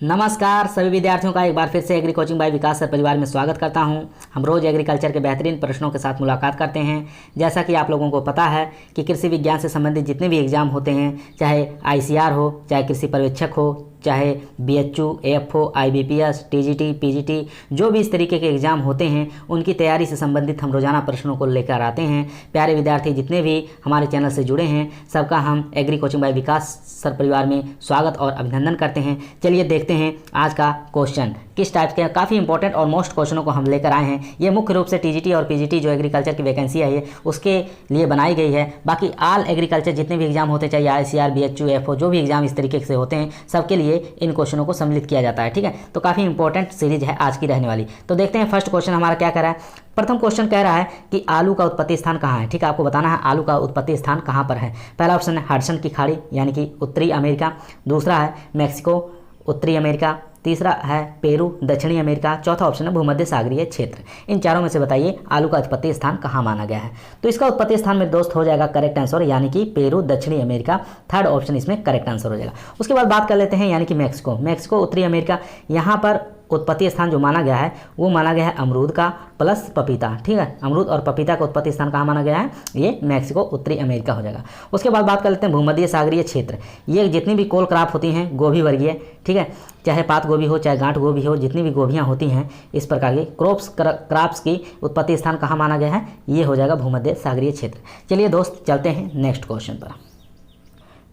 नमस्कार सभी विद्यार्थियों का एक बार फिर से एग्री कोचिंग बाय विकास सर परिवार में स्वागत करता हूं। हम रोज़ एग्रीकल्चर के बेहतरीन प्रश्नों के साथ मुलाकात करते हैं। जैसा कि आप लोगों को पता है कि कृषि विज्ञान से संबंधित जितने भी एग्ज़ाम होते हैं, चाहे आईसीआर हो, चाहे कृषि पर्यवेक्षक हो, चाहे BHU, AFO, IBPS, TGT, PGT, जो भी इस तरीके के एग्ज़ाम होते हैं उनकी तैयारी से संबंधित हम रोज़ाना प्रश्नों को लेकर आते हैं। प्यारे विद्यार्थी जितने भी हमारे चैनल से जुड़े हैं सबका हम एग्री कोचिंग बाय विकास सर परिवार में स्वागत और अभिनंदन करते हैं। चलिए देखते हैं आज का क्वेश्चन किस टाइप के। काफ़ी इंपॉर्टेंट और मोस्ट क्वेश्चनों को हम लेकर आए हैं। ये मुख्य रूप से टीजीटी और पीजीटी जो एग्रीकल्चर की वैकेंसी है ये उसके लिए बनाई गई है। बाकी ऑल एग्रीकल्चर जितने भी एग्जाम होते हैं, चाहे आईसीआर, बीएचयू, एएफओ, जो भी एग्जाम इस तरीके से होते हैं सबके लिए इन क्वेश्चनों को सम्मिलित किया जाता है। ठीक है, तो काफ़ी इंपॉर्टेंट सीरीज है आज की रहने वाली। तो देखते हैं फर्स्ट क्वेश्चन हमारा क्या कह रहा है। प्रथम क्वेश्चन कह रहा है कि आलू का उत्पत्ति स्थान कहाँ है। ठीक है, आपको बताना है आलू का उत्पत्ति स्थान कहाँ पर है। पहला ऑप्शन है हडसन की खाड़ी यानी कि उत्तरी अमेरिका, दूसरा है मैक्सिको उत्तरी अमेरिका, तीसरा है पेरू दक्षिणी अमेरिका, चौथा ऑप्शन है भूमध्य सागरीय क्षेत्र। इन चारों में से बताइए आलू का उत्पत्ति स्थान कहाँ माना गया है। तो इसका उत्पत्ति स्थान में दोस्त हो जाएगा करेक्ट आंसर यानी कि पेरू दक्षिणी अमेरिका। थर्ड ऑप्शन इसमें करेक्ट आंसर हो जाएगा। उसके बाद बात कर लेते हैं यानी कि मैक्सिको उत्तरी अमेरिका। यहाँ पर उत्पत्ति स्थान जो माना गया है वो माना गया है अमरूद का प्लस पपीता। ठीक है, अमरूद और पपीता का उत्पत्ति स्थान कहाँ माना गया है, ये मैक्सिको उत्तरी अमेरिका हो जाएगा। उसके बाद बात कर लेते हैं भूमध्य सागरीय क्षेत्र। ये जितनी भी कोल क्रॉप होती हैं गोभी वर्गीय, ठीक है, चाहे पात गोभी हो चाहे गांठ गोभी हो, जितनी भी गोभियाँ होती हैं इस प्रकार की क्रॉप्स की उत्पत्ति स्थान कहाँ माना गया है, ये हो जाएगा भूमध्य सागरीय क्षेत्र। चलिए दोस्त चलते हैं नेक्स्ट क्वेश्चन पर।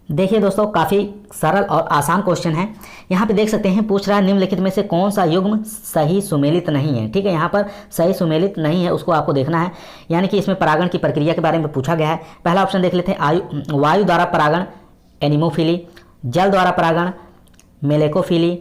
देखिए दोस्तों काफ़ी सरल और आसान क्वेश्चन है। यहाँ पे देख सकते हैं पूछ रहा है निम्नलिखित में से कौन सा युग्म सही सुमेलित नहीं है। ठीक है, यहाँ पर सही सुमेलित नहीं है उसको आपको देखना है। यानी कि इसमें परागण की प्रक्रिया के बारे में पूछा गया है। पहला ऑप्शन देख लेते हैं वायु द्वारा परागण एनिमोफिली, जल द्वारा परागण मेलेकोफिली,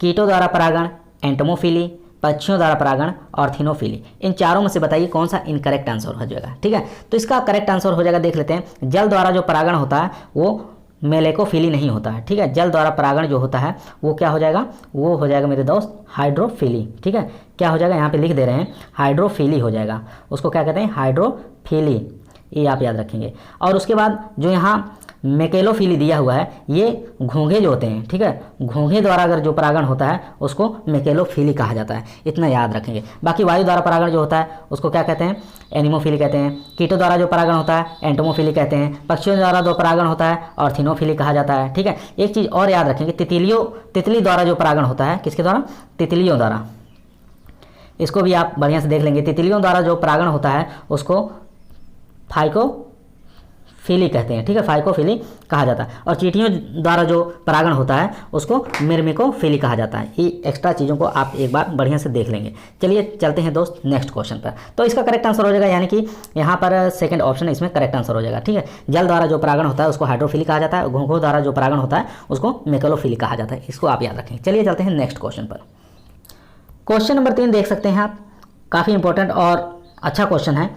कीटों द्वारा परागण एंटमोफिली, पक्षियों द्वारा परागण ऑर्थिनोफिली। इन चारों में से बताइए कौन सा इनकरेक्ट आंसर हो जाएगा। ठीक है, तो इसका करेक्ट आंसर हो जाएगा, देख लेते हैं जल द्वारा जो परागण होता है वो मेलेकोफिली नहीं होता है। ठीक है, जल द्वारा परागण जो होता है वो क्या हो जाएगा, वो हो जाएगा मेरे दोस्त हाइड्रोफिली। ठीक है, क्या हो जाएगा यहाँ पे लिख दे रहे हैं हाइड्रोफिली हो जाएगा। उसको क्या कहते हैं हाइड्रोफिली, ये आप याद रखेंगे। और उसके बाद जो यहाँ मेकेलोफिली दिया हुआ है ये घोंघे जो होते हैं, ठीक है, घोंघे द्वारा अगर जो परागण होता है उसको मेकेलोफिली कहा जाता है, इतना याद रखेंगे। बाकी वायु द्वारा परागण जो होता है उसको क्या कहते हैं एनिमोफिली कहते हैं, कीटों द्वारा जो परागण होता है एंटोमोफिली कहते हैं, पक्षियों द्वारा जो परागण होता है ऑर्थिनोफिली कहा जाता है। ठीक है, एक चीज़ और याद रखेंगे तितली द्वारा जो परागण होता है, किसके द्वारा, तितलियों द्वारा, इसको भी आप बढ़िया से देख लेंगे। तितलियों द्वारा जो परागण होता है उसको फाइकोफिली कहते हैं। ठीक है, फाइकोफिली कहा जाता है। और चींटियों द्वारा जो परागण होता है उसको मिर्मिकोफिली कहा जाता है। ये एक्स्ट्रा चीज़ों को आप एक बार बढ़िया से देख लेंगे। चलिए चलते हैं दोस्त नेक्स्ट क्वेश्चन पर। तो इसका करेक्ट आंसर हो जाएगा यानी कि यहाँ पर सेकंड ऑप्शन इसमें करेक्ट आंसर हो जाएगा। ठीक है, जल द्वारा जो परागण होता है उसको हाइड्रोफिली कहा जाता है, घोंघों द्वारा जो परागण होता है उसको मेकेलोफिली कहा जाता है। इसको आप याद रखें। चलिए चलते हैं नेक्स्ट क्वेश्चन पर। क्वेश्चन नंबर 3 देख सकते हैं आप, काफ़ी इंपॉर्टेंट और अच्छा क्वेश्चन है।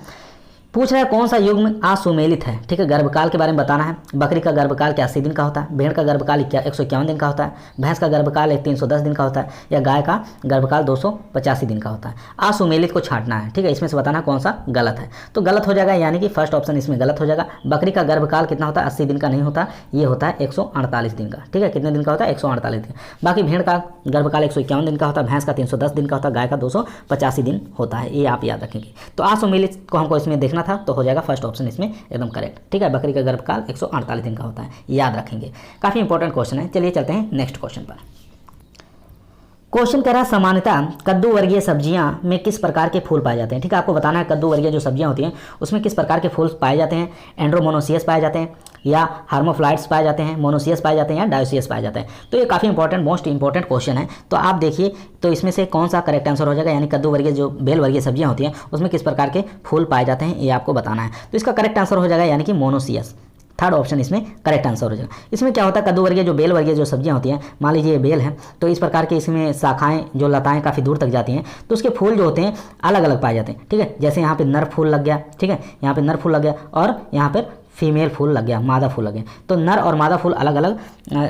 पूछ रहा है कौन सा युग्म असुमेलित है। ठीक है, गर्भकाल के बारे में बताना है। बकरी का गर्भकाल क्या 80 दिन का होता है, भेड़ का गर्भकाल 151 दिन का होता है, भैंस का गर्भकाल 310 दिन का होता है, या गाय का गर्भकाल 285 दिन का होता है। असुमेलित को छांटना है। ठीक है, इसमें से बताना कौन सा गलत है। तो गलत हो जाएगा यानी कि फर्स्ट ऑप्शन इसमें गलत हो जाएगा। बकरी का गर्भकाल कितना होता है, 80 दिन का नहीं होता, ये होता है 148 दिन का। ठीक है, कितने दिन का होता है, 148 दिन। बाकी भेड़ का गर्भकाल 151 दिन का होता है, भैंस का 310 दिन का होता है, गाय का 285 दिन होता है, ये आप याद रखेंगे। तो असुमेलित को हमको इसमें देखना था तो हो जाएगा फर्स्ट ऑप्शन इसमें एकदम करेक्ट। ठीक है, बकरी का गर्भकाल 148 दिन का होता है, याद रखेंगे। काफी इंपॉर्टेंट क्वेश्चन है। चलिए चलते हैं नेक्स्ट क्वेश्चन पर। क्वेश्चन कह रहा है सामान्यतः कद्दू वर्गीय सब्जियां में किस प्रकार के फूल पाए जाते हैं। ठीक है, आपको बताना है कद्दू वर्गीय जो सब्जियां होती हैं उसमें किस प्रकार के फूल पाए जाते हैं। एंड्रोमोनोसियस पाए जाते हैं, या हार्मोफ्लाइट्स पाए जाते हैं, मोनोसियस पाए जाते हैं, या डायोसियस पाए जाते हैं। तो ये काफ़ी इंपॉर्टेंट मोस्ट इंपॉर्टेंट क्वेश्चन है। तो आप देखिए तो इसमें से कौन सा करेक्ट आंसर हो जाएगा, यानी कद्दू वर्गीय जो बेल वर्गीय सब्जियां होती हैं उसमें किस प्रकार के फूल पाए जाते हैं ये आपको बताना है। तो इसका करेक्ट आंसर हो जाएगा यानी कि मोनोसियस। थर्ड ऑप्शन इसमें करेक्ट आंसर हो जाएगा। इसमें क्या होता है कद्दू वर्गीय जो बेल वर्गीय जो सब्जियां होती हैं, मान लीजिए ये बेल है तो इस प्रकार के इसमें शाखाएं जो लताएं काफ़ी दूर तक जाती हैं तो उसके फूल जो होते हैं अलग अलग पाए जाते हैं। ठीक है, जैसे यहाँ पे नर फूल लग गया, ठीक है, यहाँ पे नर फूल लग गया और यहाँ पर फीमेल फूल लग गया, मादा फूल लग गया। तो नर और मादा फूल अलग अलग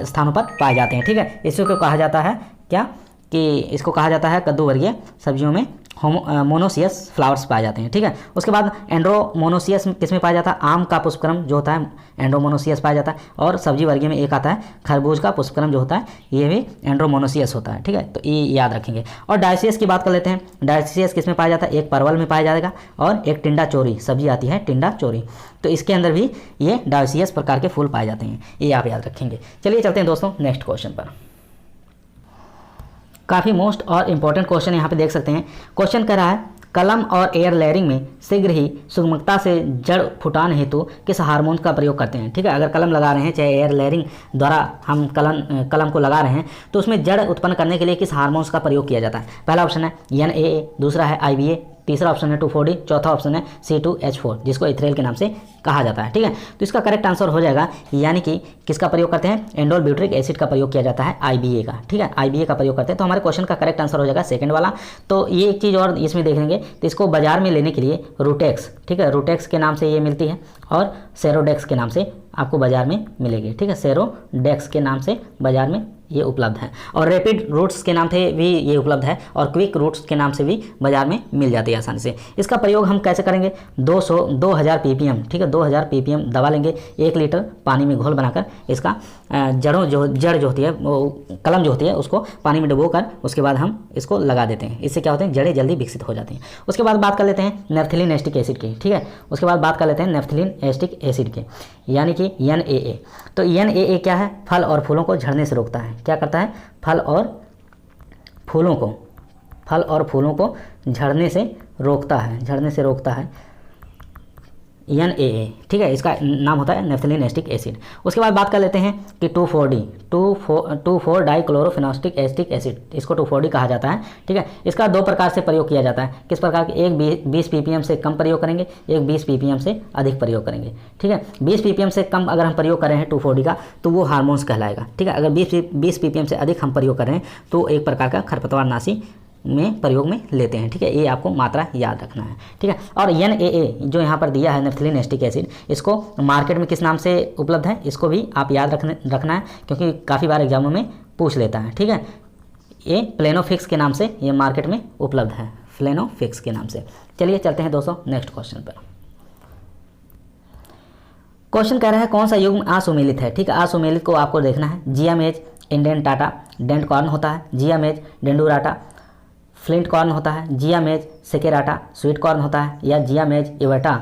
स्थानों पर पाए जाते हैं। ठीक है, इसको कहा जाता है क्या, कि इसको कहा जाता है कद्दू वर्गीय सब्जियों में मोनोसियस फ्लावर्स पाए जाते हैं। ठीक है, उसके बाद एंड्रोमोनोसियस किस में पाया जाता है, आम का पुष्पक्रम जो होता है एंड्रोमोनोसियस पाया जाता है। और सब्जी वर्गीय में एक आता है खरबूज का पुष्पक्रम जो होता है, ये भी एंड्रोमोनोसियस होता है। ठीक है, तो ये याद रखेंगे। और डायसियस की बात कर लेते हैं। डायसियस किस में पाया जाता है, एक परवल में पाया जाएगा और एक टिंडा चोरी सब्जी आती है टिंडा चोरी, तो इसके अंदर भी ये डायसियस प्रकार के फूल पाए जाते हैं, ये आप याद रखेंगे। चलिए चलते हैं दोस्तों नेक्स्ट क्वेश्चन पर। काफ़ी मोस्ट और इम्पॉर्टेंट क्वेश्चन यहाँ पे देख सकते हैं। क्वेश्चन कह रहा है कलम और एयर लेयरिंग में शीघ्र ही सुगमता से जड़ फुटान हेतु किस हार्मोन का प्रयोग करते हैं। ठीक है, अगर कलम लगा रहे हैं चाहे एयर लेयरिंग द्वारा हम कलम को लगा रहे हैं तो उसमें जड़ उत्पन्न करने के लिए किस हार्मोन्स का प्रयोग किया जाता है। पहला ऑप्शन है NAA, दूसरा है IBA, तीसरा ऑप्शन है 2,4-D, चौथा ऑप्शन है C2H4 जिसको इथ्रेल के नाम से कहा जाता है। ठीक है, तो इसका करेक्ट आंसर हो जाएगा यानी कि किसका प्रयोग करते हैं, एंडोल ब्यूटरिक एसिड का प्रयोग किया जाता है, IBA का। ठीक है, IBA का प्रयोग करते हैं, तो हमारे क्वेश्चन का करेक्ट आंसर हो जाएगा सेकंड वाला। तो ये एक चीज़ और इसमें देखेंगे तो इसको बाजार में लेने के लिए रूटेक्स, ठीक है, रूटेक्स के नाम से ये मिलती है और सेरोडेक्स के नाम से आपको बाजार में मिलेगी। ठीक है, सेरोडेक्स के नाम से बाजार में ये उपलब्ध है और रैपिड रूट्स के नाम से भी ये उपलब्ध है और क्विक रूट्स के नाम से भी बाजार में मिल जाती है आसानी से। इसका प्रयोग हम कैसे करेंगे, 2000 ppm, ठीक है, 2000 ppm दवा लेंगे, 1 लीटर पानी में घोल बनाकर इसका जड़ जो होती है कलम जो होती है उसको पानी में डुबोकर उसके बाद हम इसको लगा देते हैं। इससे क्या होते हैं, जड़ें जल्दी विकसित हो जाती हैं। उसके बाद बात कर लेते हैं नेफ्थलीन एस्टिक एसिड की। ठीक है, उसके बाद बात कर लेते हैं नेफ्थलीन एस्टिक एसिड के यानी कि NAA। तो NAA क्या है, फल और फूलों को झड़ने से रोकता है। क्या करता है, फल और फूलों को झड़ने से रोकता है NAA। ठीक है, इसका नाम होता है नेफ्थलीन एस्टिक एसिड। उसके बाद बात कर लेते हैं कि 2,4-डाइक्लोरोफेनोस्टिक एस्टिक एसिड, इसको 2,4-D कहा जाता है। ठीक है, इसका 2 प्रकार से प्रयोग किया जाता है। किस प्रकार के, एक 20 ppm से कम प्रयोग करेंगे, एक 20 ppm से अधिक प्रयोग करेंगे। ठीक है, 20 ppm से कम अगर हम प्रयोग कर रहे हैं 2,4-D का तो वो हार्मोन्स कहलाएगा। ठीक है, अगर 20 ppm से अधिक हम प्रयोग कर रहे हैं तो एक प्रकार का खरपतवारनाशी में प्रयोग में लेते हैं। ठीक है, ये आपको मात्रा याद रखना है। ठीक है, और NAA जो यहाँ पर दिया है नेफ्थलीन एस्टिक एसिड, इसको मार्केट में किस नाम से उपलब्ध है, इसको भी आप याद रखना है क्योंकि काफ़ी बार एग्जामों में पूछ लेता है। ठीक है, ये प्लेनोफिक्स के नाम से ये मार्केट में उपलब्ध है, प्लेनोफिक्स के नाम से। चलिए चलते हैं दोस्तों नेक्स्ट क्वेश्चन पर। क्वेश्चन कह रहा है कौन सा युग्म असुमेलित है। ठीक है, असुमेलित को आपको देखना है। जियामेज इंडेंटाटा डेंट कॉर्न होता है, जियामेज डेंडुराटा फ्लिंट कॉर्न होता है, जियामेज सेकेराटा स्वीट कॉर्न होता है या जियामेज इवर्टा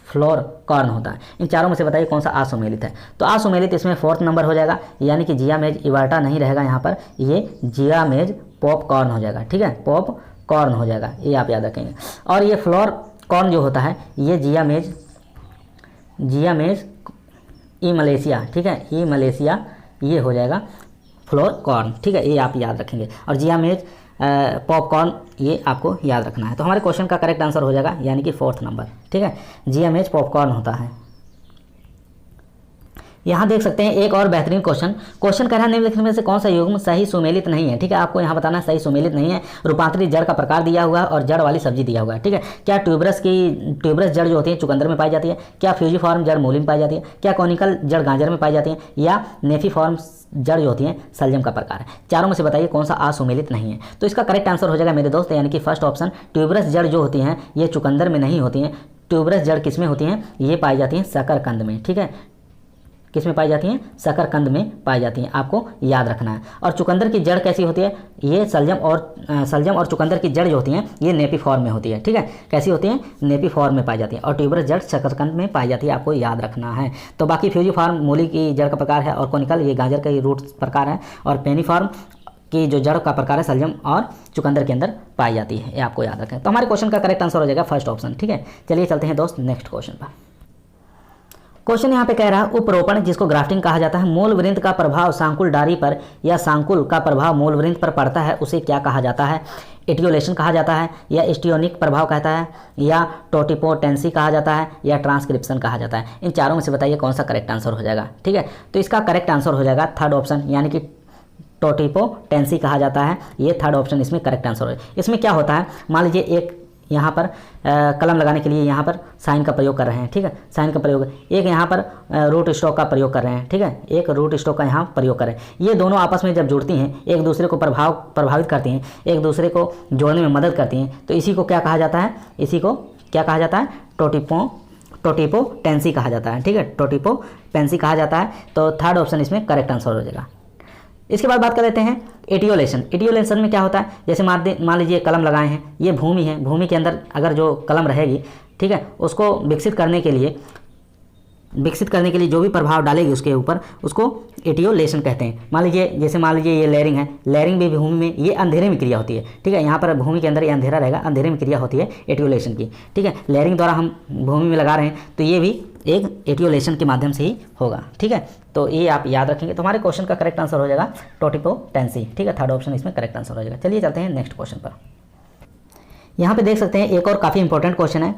फ्लोर कॉर्न होता है। इन चारों में से बताइए कौन सा असुमेलित है। तो असुमेलित इसमें 4th नंबर हो जाएगा यानी कि जियामेज इवर्टा नहीं रहेगा यहाँ पर, ये जियामेज पॉप कॉर्न हो जाएगा। ठीक है, पॉप कॉर्न हो जाएगा, ये आप याद रखेंगे। और ये फ्लोर कॉर्न जो होता है ये जियामेज ई मलेशिया, ठीक है, ई मलेशिया ये हो जाएगा फ्लोर कॉर्न। ठीक है, ये आप याद रखेंगे। और जियामेज पॉपकॉर्न ये आपको याद रखना है। तो हमारे क्वेश्चन का करेक्ट आंसर हो जाएगा यानी कि 4th नंबर। ठीक है, जियामेज पॉपकॉर्न होता है। यहाँ देख सकते हैं एक और बेहतरीन क्वेश्चन कह रहा है निम्नलिखित में से कौन सा युग्म सही सुमेलित नहीं है। ठीक है, आपको यहाँ बताना सही सुमेलित नहीं है। रूपांतरित जड़ का प्रकार दिया हुआ है और जड़ वाली सब्जी दिया हुआ है। ठीक है, क्या ट्यूबरस जड़ जो होती है चुकंदर में पाई जाती है, क्या फ्यूजीफॉर्म जड़ मूली में पाई जाती है, क्या कॉनिकल जड़ गाजर में पाई जाती है या नेफीफॉर्म जड़ जो होती है सलजम का प्रकार है। चारों में से बताइए कौन सा असुमेलित नहीं है। तो इसका करेक्ट आंसर हो जाएगा मेरे दोस्त यानी कि फर्स्ट ऑप्शन, ट्यूबरस जड़ जो होती हैं ये चुकंदर में नहीं होती हैं। ट्यूबरस जड़ किस में होती हैं, ये पाई जाती हैं शकरकंद में। ठीक है, किस में पाई जाती हैं, शकरकंद में पाई जाती हैं, आपको याद रखना है। और चुकंदर की जड़ कैसी होती है, ये सलजम और चुकंदर की जड़ जो होती हैं ये नेपी फॉर्म में होती है। ठीक है, कैसी होती हैं, नेपी फॉर्म में पाई जाती है। और ट्यूबरस जड़ शकरकंद में पाई जाती है, आपको याद रखना है। तो बाकी फ्यूजीफॉर्म मूली की जड़ का प्रकार है और कोनिकल ये गाजर का रूट प्रकार है और पेनीफॉर्म की जो जड़ का प्रकार है सलजम और चुकंदर के अंदर पाई जाती है, ये आपको याद रखें। तो हमारे क्वेश्चन का करेक्ट आंसर हो जाएगा फर्स्ट ऑप्शन। ठीक है, चलिए चलते हैं दोस्त नेक्स्ट क्वेश्चन पर। क्वेश्चन यहाँ पे कह रहा है उपरोपण जिसको ग्राफ्टिंग कहा जाता है, मूल वृंत का प्रभाव सांकुल डारी पर या सांकुल का प्रभाव मूल वृंत पर पड़ता है उसे क्या कहा जाता है। एटियोलेशन कहा जाता है या एस्टियोनिक प्रभाव कहता है या टोटिपोटेंसी कहा जाता है या ट्रांसक्रिप्शन कहा जाता है। इन चारों में से बताइए कौन सा करेक्ट आंसर हो जाएगा। ठीक है, तो इसका करेक्ट आंसर हो जाएगा 3rd ऑप्शन यानी कि टोटिपोटेंसी कहा जाता है, ये 3rd ऑप्शन इसमें करेक्ट आंसर हो। इसमें क्या होता है, मान लीजिए एक यहाँ पर कलम लगाने के लिए यहाँ पर साइन का प्रयोग कर रहे हैं, ठीक है, साइन का प्रयोग। एक यहाँ पर रूट स्ट्रोक का प्रयोग कर रहे हैं, ठीक है, एक रूट स्ट्रोक का यहाँ प्रयोग कर रहे हैं। ये दोनों आपस में जब जुड़ती हैं, एक दूसरे को प्रभावित करती हैं, एक दूसरे को जोड़ने में मदद करती हैं, तो इसी को क्या कहा जाता है, इसी को क्या कहा जाता है, टोटिपोटेंसी कहा जाता है, ठीक है, टोटिपोटेंसी कहा जाता है। तो थर्ड ऑप्शन इसमें करेक्ट आंसर हो जाएगा। इसके बाद बात कर लेते हैं एटियोलेशन। एटियोलेशन में क्या होता है, जैसे मान लीजिए कलम लगाए हैं, ये भूमि है, भूमि के अंदर अगर जो कलम रहेगी, ठीक है, उसको विकसित करने के लिए जो भी प्रभाव डालेगी उसके ऊपर, उसको एटियोलेशन कहते हैं। मान लीजिए ये लेयरिंग है, लेयरिंग भी भूमि में ये अंधेरे में क्रिया होती है, ठीक है, यहाँ पर भूमि के अंदर ये अंधेरा रहेगा, अंधेरे में क्रिया होती है एटियोलेशन की, ठीक है, लेयरिंग द्वारा हम भूमि में लगा रहे हैं, तो ये भी एक एटियोलेशन के माध्यम से ही होगा, ठीक है। तो ये आप याद रखेंगे, तो हमारे क्वेश्चन का करेक्ट आंसर हो जाएगा टोटिपोटेंसी, ठीक है, थर्ड ऑप्शन इसमें करेक्ट आंसर हो जाएगा। चलिए चलते हैं नेक्स्ट क्वेश्चन पर। यहाँ पे देख सकते हैं एक और काफ़ी इंपॉर्टेंट क्वेश्चन है।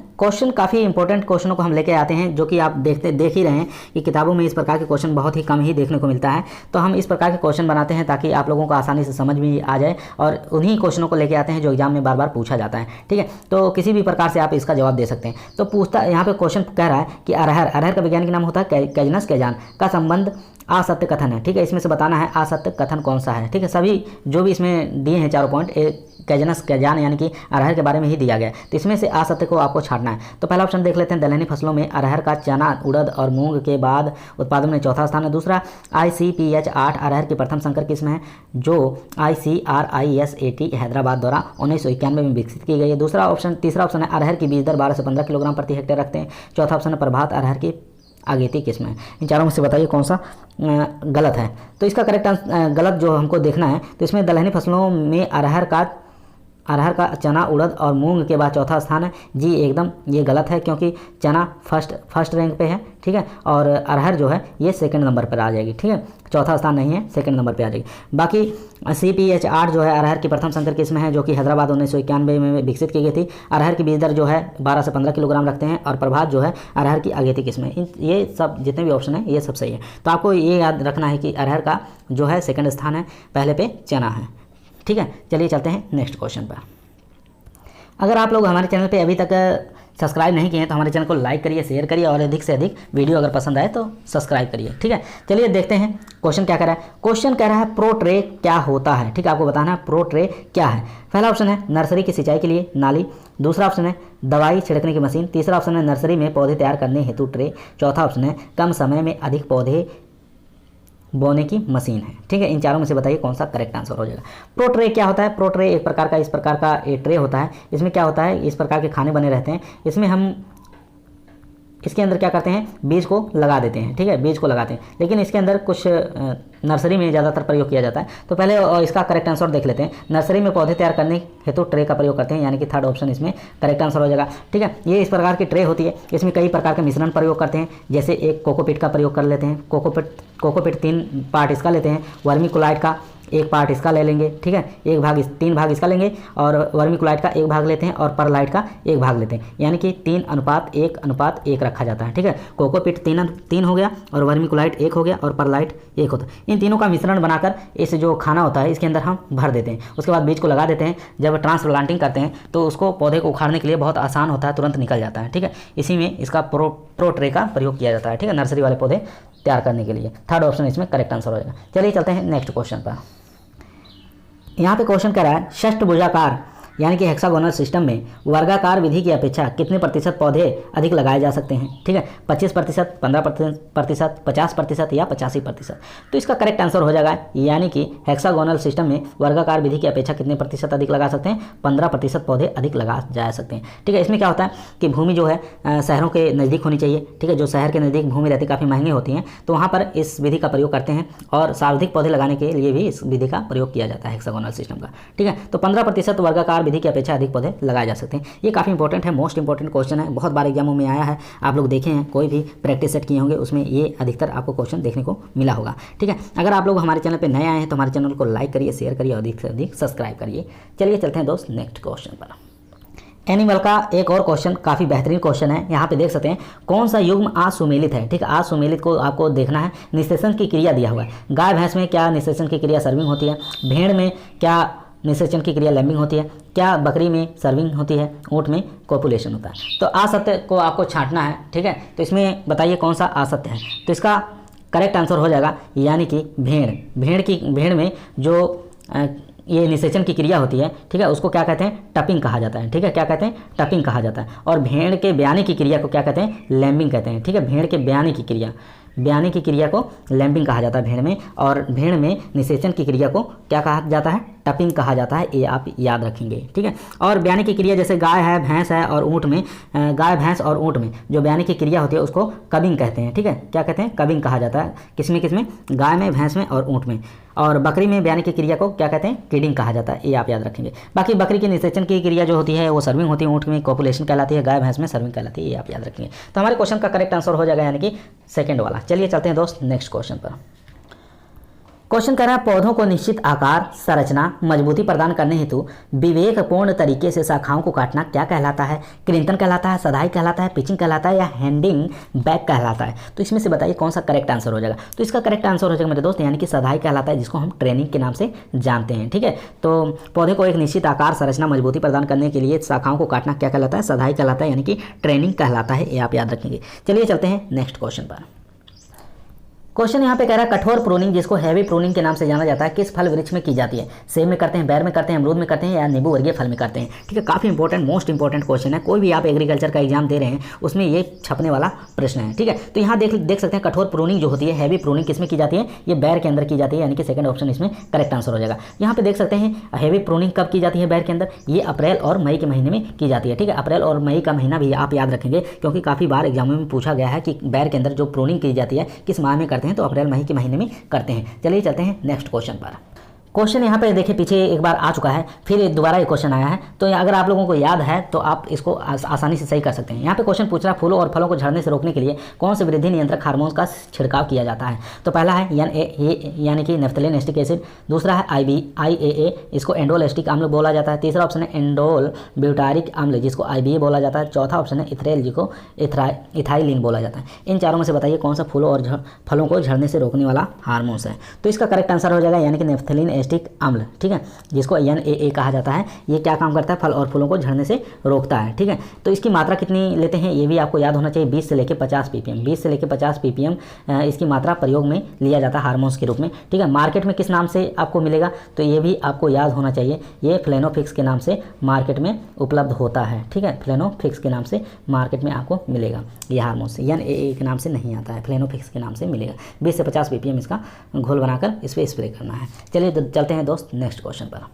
काफ़ी इंपॉर्टेंट क्वेश्चनों को हम लेके आते हैं, जो कि आप देख ही रहे हैं कि किताबों में इस प्रकार के क्वेश्चन बहुत ही कम ही देखने को मिलता है। तो हम इस प्रकार के क्वेश्चन बनाते हैं ताकि आप लोगों को आसानी से समझ में आ जाए, और उन्हीं क्वेश्चनों को लेके आते हैं जो एग्जाम में बार बार पूछा जाता है, ठीक है। तो किसी भी प्रकार से आप इसका जवाब दे सकते हैं। तो यहाँ पे क्वेश्चन कह रहा है कि अरहर का वैज्ञानिक नाम होता है कैजनस कैजान का संबंध असत्य कथन है, ठीक है, इसमें से बताना है असत्य कथन कौन सा है, ठीक है। सभी जो भी इसमें दिए हैं चारों पॉइंट, कैजनस कैजान यानी कि अरहर के बारे में ही दिया गया है, तो इसमें से असत्य को आपको छांटना है। तो पहला ऑप्शन देख लेते हैं, दलहनी फसलों में अरहर का चना, उड़द और मूंग के बाद उत्पादन में चौथा स्थान है। दूसरा ICPH 8 अरहर की प्रथम संकर किस्म है, जो ICRISAT हैदराबाद द्वारा 1991 में विकसित की गई है। तीसरा ऑप्शन है अरहर की बीज दर 12 से 15 किलोग्राम प्रति हेक्टेयर रखते हैं। चौथा ऑप्शन है प्रभात अरहर की आगेती किस्म है। इन चारों में से बताइए कौन सा गलत है। तो इसका करेक्ट गलत जो हमको देखना है, तो इसमें दलहनी फसलों में अरहर का चना, उड़द और मूंग के बाद चौथा स्थान है। जी एकदम ये गलत है, क्योंकि चना फर्स्ट रैंक पे है, ठीक है, और अरहर जो है ये सेकंड नंबर पर आ जाएगी, ठीक है, चौथा स्थान नहीं है, सेकंड नंबर पे आ जाएगी। बाकी CPH 8 जो है अरहर की प्रथम संकर किस्म है, जो कि हैदराबाद 1991 में विकसित की गई थी। अरहर की बीज दर जो है 12 से 15 किलोग्राम रखते हैं, और प्रभात जो है अरहर की आगेती किस्म है। ये सब जितने भी ऑप्शन है ये सब सही है। तो आपको ये याद रखना है कि अरहर का जो है सेकंड स्थान है, पहले पे चना है, ठीक है। चलिए चलते हैं नेक्स्ट क्वेश्चन पर। अगर आप लोग हमारे चैनल पे अभी तक सब्सक्राइब नहीं किए हैं तो हमारे चैनल को लाइक करिए, शेयर करिए, और अधिक से अधिक वीडियो अगर पसंद आए तो सब्सक्राइब करिए, ठीक है। चलिए देखते हैं क्वेश्चन क्या कह रहा है। क्वेश्चन कह रहा है प्रो ट्रे क्या होता है, ठीक है, आपको बताना है प्रो ट्रे क्या है। पहला ऑप्शन है नर्सरी की सिंचाई के लिए नाली। दूसरा ऑप्शन है दवाई छिड़कने की मशीन। तीसरा ऑप्शन है नर्सरी में पौधे तैयार करने हेतु ट्रे। चौथा ऑप्शन है कम समय में अधिक पौधे बोने की मशीन है, ठीक है। इन चारों में से बताइए कौन सा करेक्ट आंसर हो जाएगा। प्रो ट्रे क्या होता है। प्रो ट्रे इस प्रकार का ट्रे होता है। इसमें क्या होता है, इस प्रकार के खाने बने रहते हैं। इसमें हम इसके अंदर क्या करते हैं, बीज को लगा देते हैं, ठीक है, बीज को लगाते हैं। लेकिन इसके अंदर कुछ नर्सरी में ज़्यादातर प्रयोग किया जाता है। तो पहले इसका करेक्ट आंसर देख लेते हैं। नर्सरी में पौधे तैयार करने हेतु ट्रे का प्रयोग करते हैं, यानी कि थर्ड ऑप्शन इसमें करेक्ट आंसर हो जाएगा, ठीक है। ये इस प्रकार की ट्रे होती है, इसमें कई प्रकार के मिश्रण प्रयोग करते हैं। जैसे एक कोकोपीट का प्रयोग कर लेते हैं, कोकोपीट 3 पार्ट इसका लेते हैं, वर्मीकुलाइट का 1 पार्ट इसका ले लेंगे, ठीक है, 3 भाग इसका लेंगे, और वर्मीकुलाइट का 1 भाग लेते हैं, और परलाइट का 1 भाग लेते हैं, यानी कि 3:1:1 रखा जाता है, ठीक है। कोकोपीट 3 हो गया, और वर्मीकुलाइट 1 हो गया, और परलाइट 1 होता है। इन तीनों का मिश्रण बनाकर इस जो खाना होता है इसके अंदर हम भर देते हैं। उसके बाद बीज को लगा देते हैं। जब ट्रांसप्लांटिंग करते हैं तो उसको पौधे को उखाड़ने के लिए बहुत आसान होता है, तुरंत निकल जाता है, ठीक है। इसी में इसका प्रो ट्रे का प्रयोग किया जाता है, ठीक है, नर्सरी वाले पौधे तैयार करने के लिए। थर्ड ऑप्शन इसमें करेक्ट आंसर हो जाएगा। चलिए चलते हैं नेक्स्ट क्वेश्चन पर। यहाँ पे क्वेश्चन कह रहा है षष्ठभुजाकार यानी कि हेक्सागोनल सिस्टम में वर्गाकार विधि की अपेक्षा कितने प्रतिशत पौधे अधिक लगाए जा सकते हैं, ठीक है, 25%, 15%, 50% या 85%। तो इसका करेक्ट आंसर हो जाएगा, यानी कि हेक्सागोनल सिस्टम में वर्गाकार विधि की अपेक्षा कितने प्रतिशत अधिक लगा सकते हैं, 15% पौधे अधिक लगा जा सकते हैं, ठीक है। इसमें क्या होता है कि भूमि जो है शहरों के नज़दीक होनी चाहिए, ठीक है। जो शहर के नज़दीक भूमि रहती काफ़ी महंगी होती हैं, तो वहाँ पर इस विधि का प्रयोग करते हैं, और सर्वाधिक पौधे लगाने के लिए भी इस विधि का प्रयोग किया जाता है हेक्सागोनल सिस्टम का, ठीक है। तो 15% वर्गाकार विधि की अपेक्षा अधिक पौधे लगाए जा सकते हैं। ये काफ़ी इंपॉर्टेंट है, मोस्ट इंपॉर्टेंट क्वेश्चन है, बहुत बार एग्जामों में आया है, आप लोग देखे हैं, कोई भी प्रैक्टिस सेट किए होंगे उसमें ये अधिकतर आपको क्वेश्चन देखने को मिला होगा, ठीक है। अगर आप लोग हमारे चैनल पे नए आए हैं तो हमारे चैनल को लाइक करिए, शेयर करिए और अधिक से अधिक सब्सक्राइब करिए। चलिए चलते हैं दोस्त नेक्स्ट क्वेश्चन पर। एनिमल का एक और क्वेश्चन काफ़ी बेहतरीन क्वेश्चन है। यहाँ पे देख सकते हैं कौन सा युग्म असुमेलित है, ठीक है। असुमेलित को आपको देखना है। निषेचन की क्रिया दिया हुआ है। गाय भैंस में क्या निषेचन की क्रिया सर्विंग होती है, भेड़ में क्या निषेचन की क्रिया लैम्बिंग होती है, क्या बकरी में सर्विंग होती है, ऊँट में कोपुलेशन होता है। तो असत्य को आपको छांटना है, ठीक है। तो इसमें बताइए कौन सा असत्य है। तो इसका करेक्ट आंसर हो जाएगा यानी कि भेड़ में जो ये निषेचन की क्रिया होती है, ठीक है, उसको क्या कहते हैं, टपिंग कहा जाता है, ठीक है। क्या कहते हैं, टपिंग कहा जाता है। और भेड़ के ब्याने की क्रिया को क्या कहते हैं, लैम्बिंग कहते हैं, ठीक है। भेड़ के ब्याने की क्रिया को लैम्बिंग कहा जाता है भेड़ में। और भेड़ में निषेचन की क्रिया को क्या कहा जाता है, टपिंग कहा जाता है। ये आप याद रखेंगे, ठीक है। और ब्याने की क्रिया जैसे गाय है, भैंस है और ऊँट में, गाय भैंस और ऊँट में जो ब्याने की क्रिया होती है उसको कबिंग कहते हैं, ठीक है। क्या कहते हैं, कबिंग कहा जाता है। किसमें, गाय में, भैंस में और ऊँट में। और बकरी में ब्याने की क्रिया को क्या कहते हैं, किडिंग कहा जाता है। ये आप याद रखेंगे। बाकी बकरी की निषेचन की क्रिया जो होती है वो सर्विंग होती है, ऊँट में कोपुलेशन कहलाती है, गाय भैंस में सर्विंग कहलाती है। ये आप याद रखेंगे। तो हमारे क्वेश्चन का करेक्ट आंसर हो जाएगा यानी कि सेकंड वाला। चलिए चलते हैं दोस्त नेक्स्ट क्वेश्चन पर। क्वेश्चन कह रहा है पौधों को निश्चित आकार, संरचना, मजबूती प्रदान करने हेतु विवेकपूर्ण तरीके से शाखाओं को काटना क्या कहलाता है, कृंतन कहलाता है, सदाई कहलाता है, पिचिंग कहलाता है या हैंडिंग बैक कहलाता है। तो इसमें से बताइए कौन सा करेक्ट आंसर हो जाएगा। तो इसका करेक्ट आंसर हो जाएगा मेरे दोस्त यानी कि सदाई कहलाता है, जिसको हम ट्रेनिंग के नाम से जानते हैं, ठीक है। तो पौधे को एक निश्चित आकार, संरचना, मजबूती प्रदान करने के लिए शाखाओं को काटना क्या कहलाता है, सदाई कहलाता है यानी कि ट्रेनिंग कहलाता है। ये आप याद रखेंगे। चलिए चलते हैं नेक्स्ट क्वेश्चन पर। क्वेश्चन यहाँ पे कह रहा है कठोर प्रूनिंग, जिसको हैवी प्रूनिंग के नाम से जाना जाता है, किस फल वृक्ष में की जाती है। सेब में करते हैं, बैर में करते हैं, अमरूद में करते हैं या नींबू वर्गीय फल में करते हैं, ठीक है। काफी इंपॉर्टेंट, मोस्ट इंपॉर्टेंट क्वेश्चन है। कोई भी आप एग्रीकल्चर का एग्जाम दे रहे हैं उसमें ये छपने वाला प्रश्न है, ठीक है। तो यहाँ देख सकते हैं कठोर प्रूनिंग जो होती है, हैवी प्रूनिंग किसमें की जाती है, ये बैर के अंदर की जाती है, यानी कि सेकंड ऑप्शन इसमें करेक्ट आंसर हो जाएगा। यहाँ पे देख सकते हैं हैवी प्रूनिंग कब की जाती है बैर के अंदर, ये अप्रैल और मई के महीने में की जाती है, ठीक है। अप्रैल और मई का महीना भी आप याद रखेंगे, क्योंकि काफी बार एग्जामों में पूछा गया है कि बैर के अंदर जो प्रूनिंग की जाती है किस माह में करते हैं, तो अप्रैल मई के महीने में करते हैं। चलिए चलते हैं नेक्स्ट क्वेश्चन पर। क्वेश्चन यहाँ पे देखिए पीछे एक बार आ चुका है, फिर दोबारा एक क्वेश्चन आया है। तो अगर आप लोगों को याद है तो आप इसको आसानी से सही कर सकते हैं। यहाँ पे क्वेश्चन पूछ रहा है फूलों और फलों को झड़ने से रोकने के लिए कौन से वृद्धि नियंत्रक हार्मोन का छिड़काव किया जाता है। तो पहला है यानी कि नैप्थेलिन एस्टिक एसिड, दूसरा है IAA, इसको एंडोल एस्टिक अम्ल बोला जाता है, तीसरा ऑप्शन है एंडोल ब्यूटारिक अम्ल, जिसको IBA बोला जाता है, चौथा ऑप्शन है इथ्रेल, जिसको इथाइलिन बोला जाता है। इन चारों में से बताइए कौन सा फूलों और फलों को झड़ने से रोकने वाला हार्मोन्स है। तो इसका करेक्ट आंसर हो जाएगा यानी कि नैप्थेलिन एस्टिक अम्ल, ठीक है, जिसको NAA कहा जाता है। ये क्या काम करता है, फल और फूलों को झड़ने से रोकता है, ठीक है। तो इसकी मात्रा कितनी लेते हैं ये भी आपको याद होना चाहिए, 20 से लेकर 50 ppm, 20 से लेकर 50 ppm इसकी मात्रा प्रयोग में लिया जाता है हार्मोन्स के रूप में, ठीक है। मार्केट में किस नाम से आपको मिलेगा, तो ये भी आपको याद होना चाहिए, ये फ्लेनोफिक्स के नाम से मार्केट में उपलब्ध होता है, ठीक है। फ्लेनोफिक्स के नाम से मार्केट में आपको मिलेगा ये हार्मोन्स, NAA के नाम से नहीं आता है, फ्लेनोफिक्स के नाम से मिलेगा। 20 से 50 ppm इसका घोल बनाकर इस पर स्प्रे करना है। चलिए चलते हैं दोस्त नेक्स्ट क्वेश्चन पर।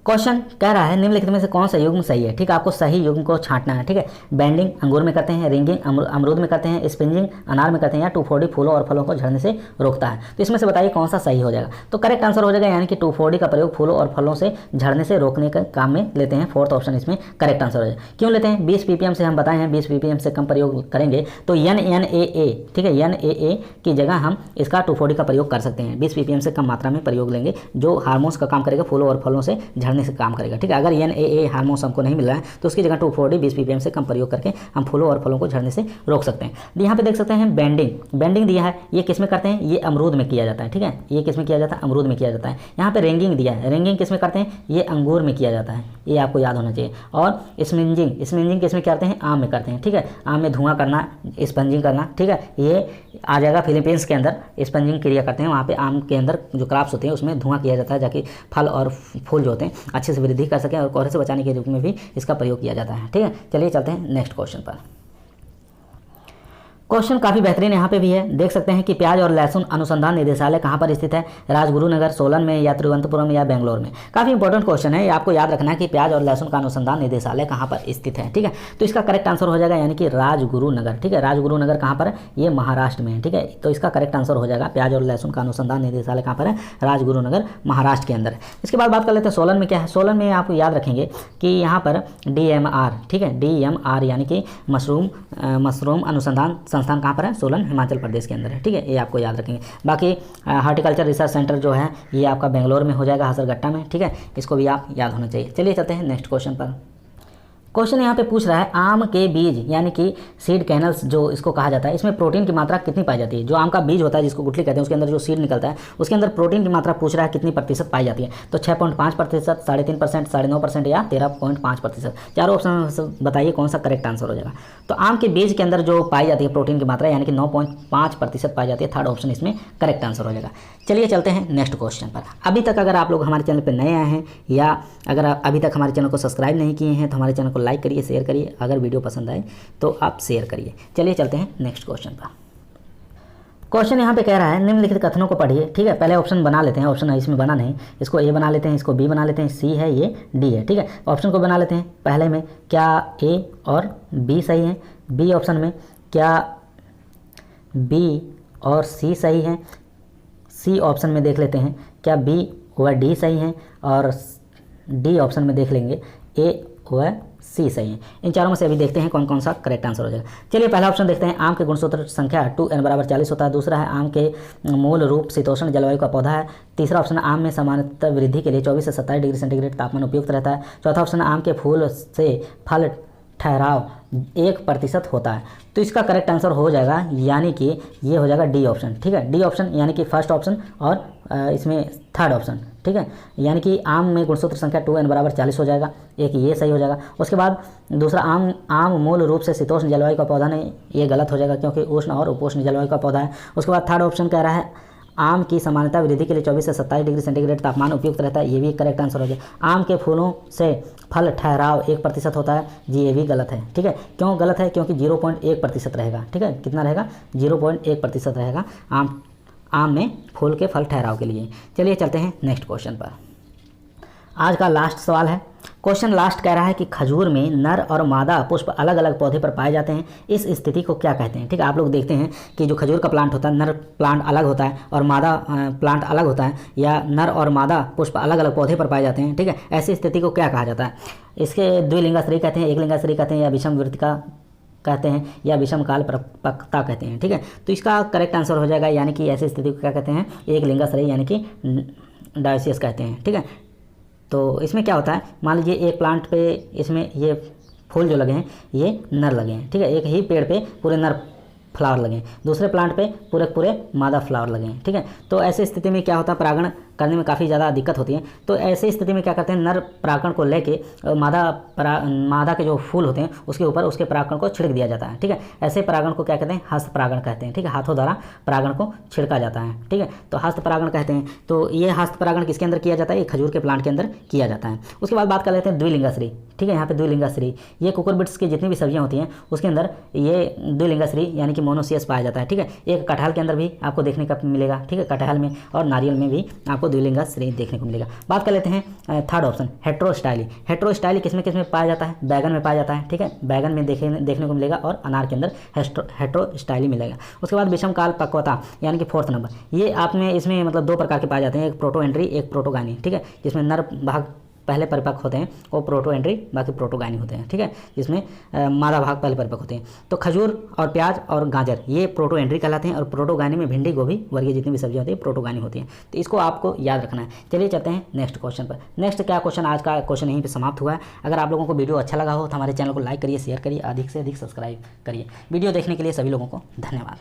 क्वेश्चन कह रहा है निम्नलिखित में से कौन सा युग्म सही है, ठीक है। आपको सही युग्म को छांटना है, ठीक है। बैंडिंग अंगूर में करते हैं, रिंगिंग अमरूद में करते हैं, स्प्रिंजिंग अनार में करते हैं या 2,4-D फूलों और फलों को झड़ने से रोकता है। तो इसमें से बताइए कौन सा सही हो जाएगा। तो करेक्ट आंसर हो जाएगा यानी कि 2,4-D का प्रयोग फूलों और फलों से झड़ने से रोकने के काम में लेते हैं। फोर्थ ऑप्शन इसमें करेक्ट आंसर हो जाएगा। क्यों लेते हैं, 20 ppm से हम बताए हैं, 20 ppm से कम प्रयोग करेंगे तो NAA, ठीक है, NAA की जगह हम इसका 2,4-D का प्रयोग कर सकते हैं। 20 ppm से कम मात्रा में प्रयोग लेंगे, जो हार्मोन्स का काम करेगा, फूलों और फलों से झड़ने से काम करेगा, ठीक है। अगर NAA हार्मोन्स हमको नहीं मिल रहा है तो उसकी जगह 2,4-D 20 ppm से कम प्रयोग करके हम फूलों और फलों को झड़ने से रोक सकते हैं। यहाँ पे देख सकते हैं बैंडिंग दिया है, ये किस में करते हैं, ये अमरूद में किया जाता है, ठीक है। ये किस में किया जाता है, अमरूद में किया जाता है। यहाँ पे रिंगिंग दिया है, रिंगिंग किस में करते हैं, ये अंगूर में किया जाता है, ये आपको याद होना चाहिए। और स्प्रिंजिंग किस में करते हैं, आम में करते हैं, ठीक है। आम में धुआं करना, स्पंजिंग करना, ठीक है, ये आ जाएगा फिलीपींस के अंदर। स्पंजिंग क्रिया करते हैं, वहाँ पे आम के अंदर जो क्रॉप्स होते हैं उसमें धुआं किया जाता है, ताकि फल और फूल जो होते हैं अच्छे से वृद्धि कर सकें, और कोहरे से बचाने के रूप में भी इसका प्रयोग किया जाता है, ठीक है। चलिए चलते हैं नेक्स्ट क्वेश्चन पर। क्वेश्चन काफ़ी बेहतरीन यहाँ पे भी है, देख सकते हैं कि प्याज और लहसुन अनुसंधान निदेशालय कहाँ पर स्थित है, राजगुरुनगर, सोलन में या तिरुवनंतपुरम या बेंगलोर में। काफ़ी इंपॉर्टेंट क्वेश्चन है, ये आपको याद रखना है कि प्याज और लहसुन का अनुसंधान निदेशालय कहाँ पर स्थित है, ठीक है। तो इसका करेक्ट आंसर हो जाएगा यानी कि राजगुरुनगर, ठीक है। राजगुरुनगर कहाँ पर है, ये महाराष्ट्र में है, ठीक है। तो इसका करेक्ट आंसर हो जाएगा प्याज और लहसुन का अनुसंधान निदेशालय कहाँ पर है, राजगुरुनगर, महाराष्ट्र के अंदर है। इसके बाद बात कर लेते हैं सोलन में क्या है। सोलन में आपको याद रखेंगे कि यहाँ पर DMR, ठीक है, DMR यानी कि मशरूम अनुसंधान संस्थान कहाँ पर है, सोलन हिमाचल प्रदेश के अंदर है, ठीक है। ये आपको याद रखेंगे। बाकी हार्टिकल्चर रिसर्च सेंटर जो है ये आपका बेंगलोर में हो जाएगा, हसरगट्टा में, ठीक है। इसको भी आप याद होना चाहिए। चलिए चलते हैं नेक्स्ट क्वेश्चन पर। क्वेश्चन यहाँ पे पूछ रहा है आम के बीज यानी कि सीड कैनल्स जो इसको कहा जाता है, इसमें प्रोटीन की मात्रा कितनी पाई जाती है। जो आम का बीज होता है जिसको गुठली कहते हैं, उसके अंदर जो सीड निकलता है उसके अंदर प्रोटीन की मात्रा पूछ रहा है कितनी प्रतिशत पाई जाती है। तो 6.5%, 3.5%, 9.5% या 13.5%। चारों ऑप्शन बताइए कौन सा करेक्ट आंसर हो जाएगा। तो आम के बीज के अंदर जो पाई जाती है प्रोटीन की मात्रा यानी कि 9.5% पाई जाती है। थर्ड ऑप्शन इसमें करेक्ट आंसर हो जाएगा। चलिए चलते हैं नेक्स्ट क्वेश्चन पर। अभी तक अगर आप लोग हमारे चैनल पर नए आए हैं या अगर अभी तक हमारे चैनल को सब्सक्राइब नहीं किए हैं तो हमारे चैनल को लाइक करिए, शेयर करिए। अगर वीडियो पसंद आए तो आप शेयर करिए। चलिए चलते हैं नेक्स्ट क्वेश्चन पर। क्वेश्चन यहाँ पे कह रहा है निम्नलिखित कथनों को पढ़िए। ठीक है, पहले ऑप्शन बना लेते हैं। ऑप्शन इसमें बना नहीं, इसको ए बना लेते हैं, इसको बी बना लेते हैं, सी है, ये डी है। ठीक है, ऑप्शन को बना लेते हैं। पहले में क्या ए और बी सही है, बी ऑप्शन में क्या बी और सी सही है, सी ऑप्शन में देख लेते हैं क्या बी व डी सही है, और डी ऑप्शन में देख लेंगे ए व सी सही है। इन चारों में से अभी देखते हैं कौन कौन सा करेक्ट आंसर हो जाएगा। चलिए पहला ऑप्शन देखते हैं। आम के गुणसूत्र संख्या 2n = 40 होता है। दूसरा है आम के मूल रूप शीतोष्ण जलवायु का पौधा है। तीसरा ऑप्शन आम में सामान्यतः वृद्धि के लिए 24 से 27 डिग्री सेंटीग्रेड तापमान उपयुक्त रहता है। चौथा ऑप्शन आम के फूल से फल ठहराव 1% होता है। तो इसका करेक्ट आंसर हो जाएगा यानी कि ये हो जाएगा डी ऑप्शन। ठीक है, डी ऑप्शन यानी कि फर्स्ट ऑप्शन और इसमें थर्ड ऑप्शन। ठीक है, यानी कि आम में गुणसूत्र संख्या 2n = 40 हो जाएगा। एक ये सही हो जाएगा। उसके बाद दूसरा आम मूल रूप से शीतोष्ण जलवायु का पौधा नहीं, ये गलत हो जाएगा क्योंकि उष्ण और उपोष्ण जलवायु का पौधा है। उसके बाद थर्ड ऑप्शन कह रहा है आम की सामान्यता वृद्धि के लिए 24 से 27 डिग्री सेंटीग्रेड तापमान उपयुक्त रहता है। ये भी करेक्ट आंसर हो जाएगा। आम के फूलों से फल ठहराव 1% होता है। जी ये भी गलत है। ठीक है, क्यों गलत है? क्योंकि 0.1% रहेगा। ठीक है, कितना रहेगा? 0.1% रहेगा आम में फूल के फल ठहराव के लिए। चलिए चलते हैं नेक्स्ट क्वेश्चन पर। आज का लास्ट सवाल है। क्वेश्चन लास्ट कह रहा है कि खजूर में नर और मादा पुष्प अलग अलग पौधे पर पाए जाते हैं। इस स्थिति को क्या कहते हैं? ठीक है, आप लोग देखते हैं कि जो खजूर का प्लांट होता है, नर प्लांट अलग होता है और मादा प्लांट अलग होता है, या नर और मादा पुष्प अलग अलग पौधे पर पाए जाते हैं। ठीक है, ऐसी स्थिति को क्या कहा जाता है? इसके द्विलिंगाश्री कहते हैं, एकलिंगाश्री कहते हैं, या विषमवर्तिका कहते हैं, या विषम काल परिपक्वता कहते हैं। ठीक है, तो इसका करेक्ट आंसर हो जाएगा यानी कि ऐसी स्थिति को क्या कहते हैं? एकलिंगाश्री यानी कि डायोसियस कहते हैं। ठीक है, तो इसमें क्या होता है, मान लीजिए एक प्लांट पे इसमें ये फूल जो लगे हैं ये नर लगे हैं। ठीक है, एक ही पेड़ पे पूरे नर फ्लावर लगे हैं, दूसरे प्लांट पे पूरे मादा फ्लावर लगे हैं। ठीक है, तो ऐसी स्थिति में क्या होता है, परागण करने में काफ़ी ज़्यादा दिक्कत होती है। तो ऐसी स्थिति में क्या करते हैं, नर परागण को लेके मादा के जो फूल होते हैं उसके ऊपर उसके परागण को छिड़क दिया जाता है। ठीक है, ऐसे परागण को क्या कहते हैं? हस्त परागण कहते हैं। ठीक है, हाथों द्वारा परागण को छिड़का जाता है। ठीक है, तो हस्त परागण कहते हैं। तो ये हस्त परागण किसके अंदर किया जाता है? ये खजूर के प्लांट के अंदर किया जाता है। उसके बाद बात कर लेते हैं द्विलिंगाश्री। ठीक है, यहाँ पे द्विलिंगाश्री ये कुकुरबिट्स की जितनी भी सब्जियाँ होती हैं उसके अंदर ये द्विलिंगाश्री यानी कि मोनोसियस पाया जाता है। ठीक है, एक कटहल के अंदर भी आपको देखने का मिलेगा। ठीक है, कटहल में और नारियल में भी आपको द्विलिंगाश्री देखने को मिलेगा। बात कर लेते हैं थर्ड ऑप्शन हेट्रोस्टाइली। हेट्रोस्टाइली किसमें पाया जाता है? बैगन में पाया जाता है। ठीक है, बैगन में देखने को मिलेगा और अनार के अंदर हेट्रोस्टाइली मिलेगा। उसके बाद विषम काल पक्वता यानी कि फोर्थ नंबर, ये आप में इसमें मतलब 2 प्रकार के पाए जाते हैं, एक प्रोटोएंड्री एक प्रोटोगानी। ठीक है, जिसमें नर भाग पहले परिपक्व होते हैं वो प्रोटोएंड्री, बाकी प्रोटोगानी होते हैं। ठीक है, जिसमें मादा भाग पहले परिपक्व होते हैं। तो खजूर और प्याज और गाजर ये प्रोटोएंड्री कहलाते हैं, और प्रोटोगानी में भिंडी, गोभी वर्गीय जितनी भी सब्जियां होती है प्रोटोगानी होती हैं। तो इसको आपको याद रखना है। चलिए चलते हैं नेक्स्ट क्वेश्चन पर। नेक्स्ट क्या क्वेश्चन, आज का क्वेश्चन यहीं पर समाप्त हुआ है। अगर आप लोगों को वीडियो अच्छा लगा हो तो हमारे चैनल को लाइक करिए, शेयर करिए, अधिक से अधिक सब्सक्राइब करिए। वीडियो देखने के लिए सभी लोगों को धन्यवाद।